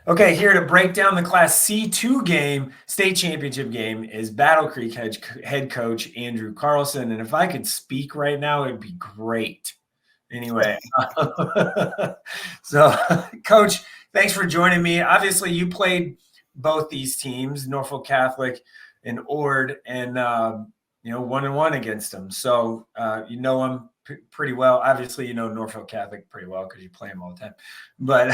Okay, here to break down the Class C2 game, state championship game, is Battle Creek head coach Andrew Carlson. And if I could speak right now, it'd be great. Anyway, so Coach, thanks for joining me. Obviously, you played both these teams, Norfolk Catholic and Ord, and 1-1 against them. So you know them pretty well. Obviously, you know Norfolk Catholic pretty well because you play them all the time. But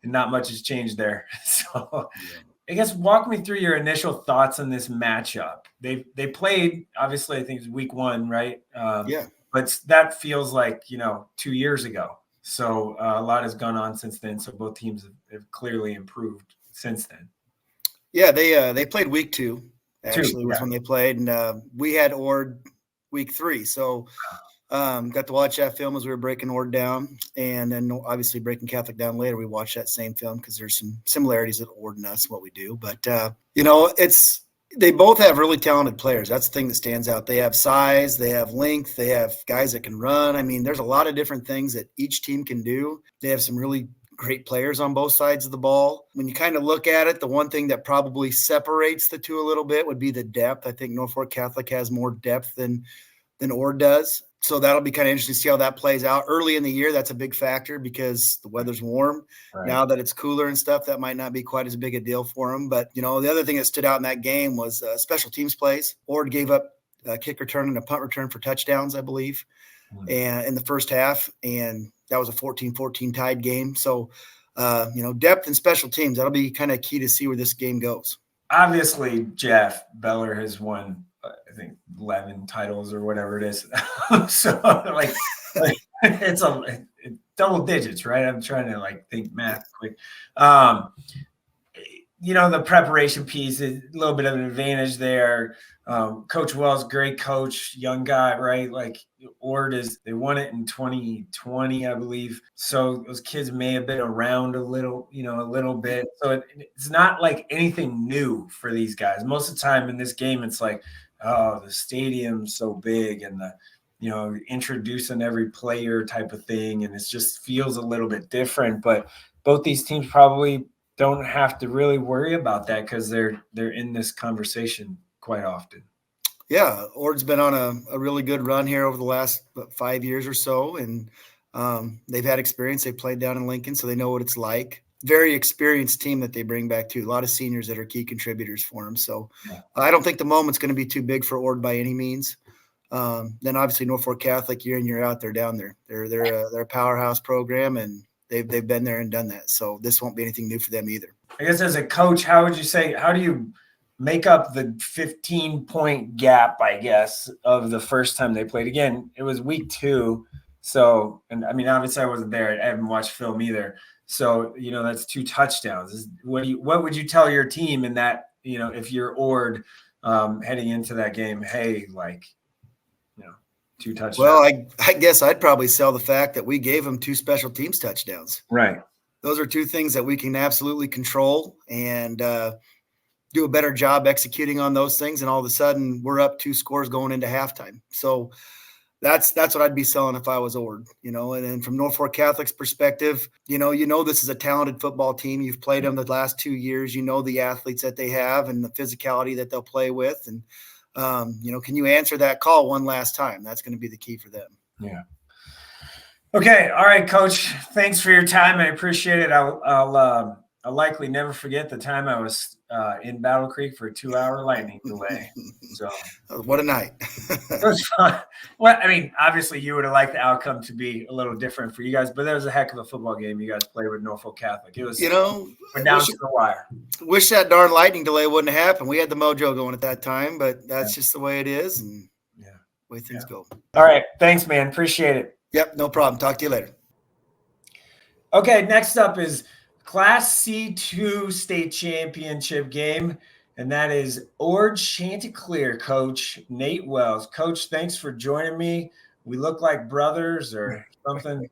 not much has changed there. So I guess walk me through your initial thoughts on this matchup. They played, obviously, I think it was week 1, right? Yeah. But that feels like, 2 years ago. So a lot has gone on since then. So both teams have clearly improved since then. Yeah, they played week 2. Actually, was when they played, and we had Ord week 3. So got to watch that film as we were breaking Ord down, and then obviously breaking Catholic down later. We watched that same film because there's some similarities with Ord and us, what we do. But they both have really talented players. That's the thing that stands out. They have size, they have length, they have guys that can run. I mean, there's a lot of different things that each team can do. They have some really great players on both sides of the ball. When you kind of look at it, the one thing that probably separates the two a little bit would be the depth. I think Norfolk Catholic has more depth than Ord does. So that'll be kind of interesting to see how that plays out. Early in the year, that's a big factor because the weather's warm. Right. Now that it's cooler and stuff, that might not be quite as big a deal for them. But, the other thing that stood out in that game was special teams plays. Ord gave up a kick return and a punt return for touchdowns, I believe, and in the first half. And that was a 14-14 tied game. So, depth and special teams, that'll be kind of key to see where this game goes. Obviously, Jeff Bellar has won, I think, 11 titles or whatever it is. So like it's double digits, right? I'm trying to think math quick. The preparation piece is a little bit of an advantage there. Coach Wells, great coach, young guy, right? Like Ord they won it in 2020, I believe. So those kids may have been around a little bit. So it's not like anything new for these guys. Most of the time in this game, it's like, oh, the stadium's so big and introducing every player type of thing. And it just feels a little bit different. But both these teams probably don't have to really worry about that because they're in this conversation quite often. Yeah, Ord's been on a really good run here over the last 5 years or so, and they've had experience. They've played down in Lincoln, so they know what it's like. Very experienced team that they bring back too. A lot of seniors that are key contributors for them. So I don't think the moment's going to be too big for Ord by any means. Then obviously Norfolk Catholic, year in year out, they're down there. They're a powerhouse program, and they've been there and done that. So this won't be anything new for them either. I guess as a coach, how do you make up the 15-point gap, I guess, of the first time they played? Again, it was week 2. So, and I mean, obviously I wasn't there. I haven't watched film either. So, that's 2 touchdowns. What would you tell your team in that, if you're Ord heading into that game, hey, 2 touchdowns? Well, I guess I'd probably sell the fact that we gave them 2 special teams touchdowns. Right. Those are 2 things that we can absolutely control and do a better job executing on those things. And all of a sudden we're up 2 scores going into halftime. So that's what I'd be selling if I was Ord, and then from Norfolk Catholic's perspective, this is a talented football team. You've played them the last 2 years, the athletes that they have and the physicality that they'll play with. And, can you answer that call one last time? That's going to be the key for them. Yeah. Okay. All right, Coach. Thanks for your time. I appreciate it. I'll likely never forget the time I was in Battle Creek for a 2-hour lightning delay. So what a night. It was fun. Well, I mean, obviously you would have liked the outcome to be a little different for you guys, but that was a heck of a football game you guys played with Norfolk Catholic. It was, went down to the wire. Wish that darn lightning delay wouldn't have happened. We had the mojo going at that time, but that's just the way it is, and the way things go. All right. Thanks, man. Appreciate it. Yep, no problem. Talk to you later. Okay, next up is Class C2 state championship game, and that is Ord Chanticleer coach Nate Wells. Coach, thanks for joining me. We look like brothers or something,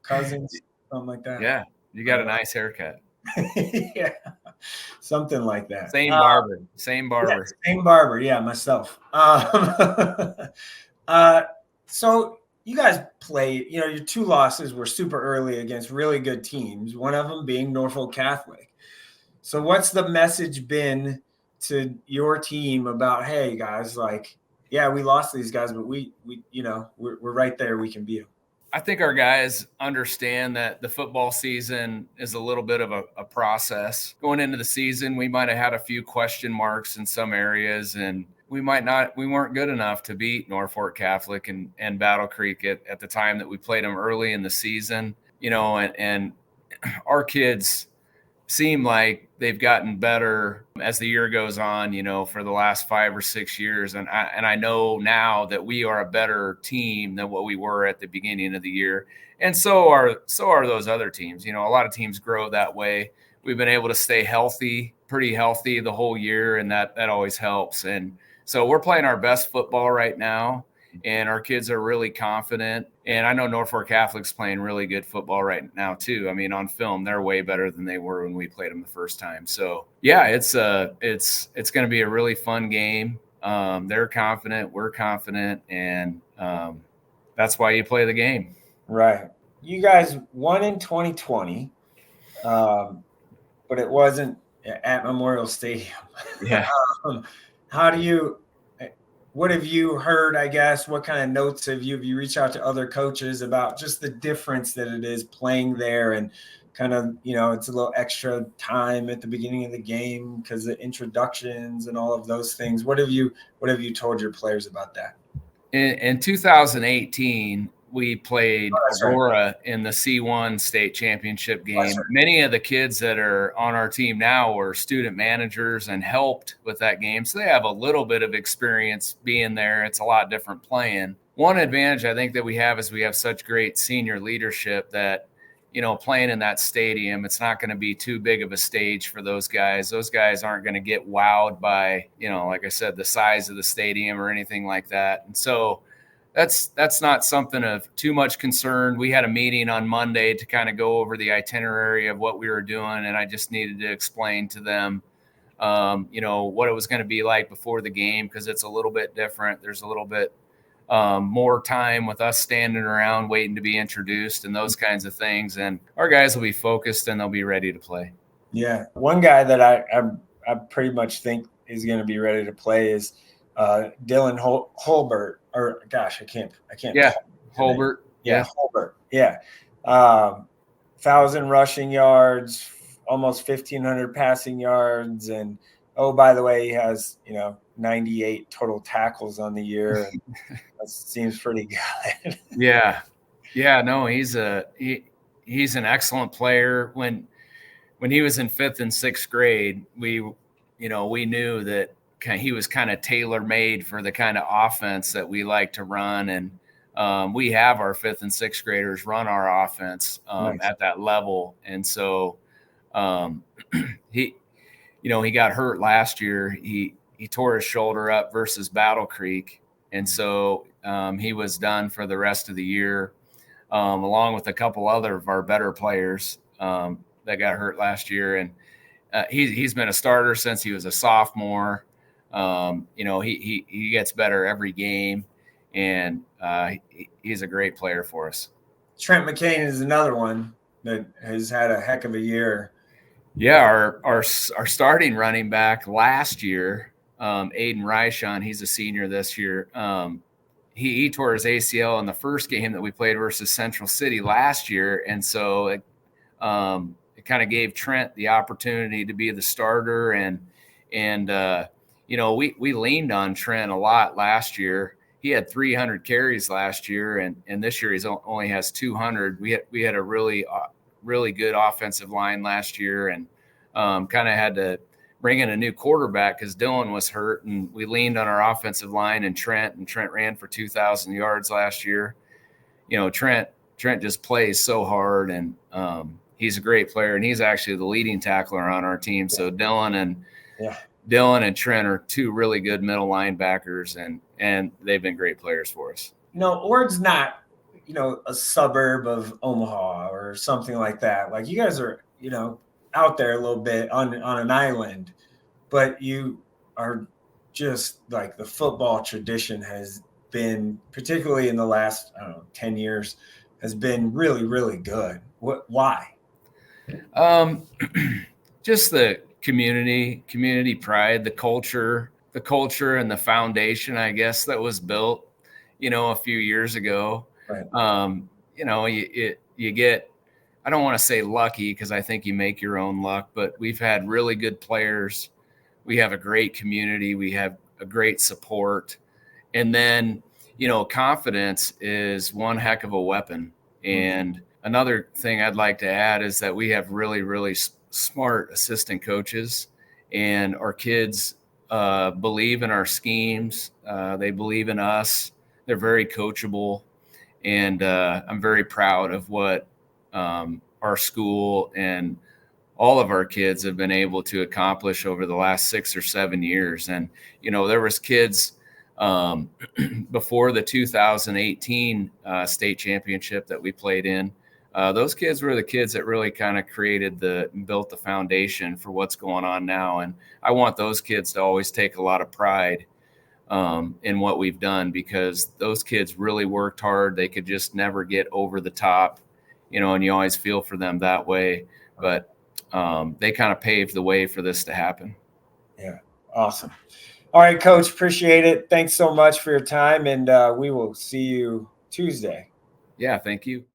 cousins, something like that. Yeah, you got a nice haircut. Yeah, something like that. Same barber. Yeah, same barber. Yeah, myself. So, you guys played, your 2 losses were super early against really good teams, one of them being Norfolk Catholic. So what's the message been to your team about, hey guys, like, yeah, we lost these guys, but we're right there. We can beat them. I think our guys understand that the football season is a little bit of a process. Going into the season, we might have had a few question marks in some areas, and we weren't good enough to beat Norfolk Catholic and Battle Creek at the time that we played them early in the season, and our kids seem like they've gotten better as the year goes on, for the last 5 or 6 years. And I know now that we are a better team than what we were at the beginning of the year. And so are those other teams. A lot of teams grow that way. We've been able to stay pretty healthy the whole year, and that always helps. And so we're playing our best football right now, and our kids are really confident. And I know Norfolk Catholic's playing really good football right now too. I mean, on film, they're way better than they were when we played them the first time. So yeah, it's going to be a really fun game. They're confident, we're confident, and that's why you play the game. Right. You guys won in 2020, but it wasn't at Memorial Stadium. Yeah. What have you heard, I guess? What kind of notes have you reached out to other coaches about just the difference that it is playing there, and kind of, it's a little extra time at the beginning of the game because of introductions and all of those things. What have you told your players about that? In 2018, we played Aurora in the C1 state championship game. Many of the kids that are on our team now were student managers and helped with that game. So they have a little bit of experience being there. It's a lot different playing. One advantage I think that we have is we have such great senior leadership that, playing in that stadium, it's not going to be too big of a stage for those guys. Those guys aren't going to get wowed by, like I said, the size of the stadium or anything like that. And so that's not something of too much concern. We had a meeting on Monday to kind of go over the itinerary of what we were doing, and I just needed to explain to them, what it was going to be like before the game, because it's a little bit different. There's a little bit more time with us standing around waiting to be introduced and those kinds of things. And our guys will be focused and they'll be ready to play. Yeah. One guy that I pretty much think is going to be ready to play is Dylan Holbert, or gosh, I can't. Yeah. Holbert. Yeah. Holbert. Yeah. 1,000 rushing yards, almost 1,500 passing yards. And, oh, by the way, he has, 98 total tackles on the year. And that seems pretty good. Yeah. Yeah. No, he's an excellent player. When he was in 5th and 6th grade, we knew that he was kind of tailor-made for the kind of offense that we like to run. And we have our 5th and 6th graders run our offense nice. At that level. And so he got hurt last year. He tore his shoulder up versus Battle Creek. And so he was done for the rest of the year, along with a couple other of our better players that got hurt last year. And he's been a starter since he was a sophomore. He gets better every game, and he's a great player for us. Trent McCain is another one that has had a heck of a year. Yeah, our starting running back last year, Aiden Ryshon, he's a senior this year. He tore his ACL in the first game that we played versus Central City last year, and so it kind of gave Trent the opportunity to be the starter, and we leaned on Trent a lot last year. He had 300 carries last year, and this year he only has 200. We had a really good offensive line last year, and kind of had to bring in a new quarterback because Dylan was hurt, and we leaned on our offensive line and Trent ran for 2,000 yards last year. Trent just plays so hard, and he's a great player, and he's actually the leading tackler on our team. So Dylan and Trent are 2 really good middle linebackers, and they've been great players for us. Ord's not, a suburb of Omaha or something like that. Like, you guys are, out there a little bit on an island, but you are just like, the football tradition has been, particularly in the last, I don't know, 10 years, has been really, really good. Why? Just the community pride, the culture and the foundation, I guess, that was built, a few years ago. Right. You get, I don't want to say lucky, because I think you make your own luck, but we've had really good players. We have a great community. We have a great support. And then, confidence is one heck of a weapon. And another thing I'd like to add is that we have really, really smart assistant coaches, and our kids believe in our schemes. They believe in us. They're very coachable. And I'm very proud of what our school and all of our kids have been able to accomplish over the last 6 or 7 years. And, there was kids before the 2018 state championship that we played in. Those kids were the kids that really kind of built the foundation for what's going on now. And I want those kids to always take a lot of pride in what we've done, because those kids really worked hard. They could just never get over the top, and you always feel for them that way. But they kind of paved the way for this to happen. Yeah. Awesome. All right, Coach, appreciate it. Thanks so much for your time, and we will see you Tuesday. Yeah, thank you.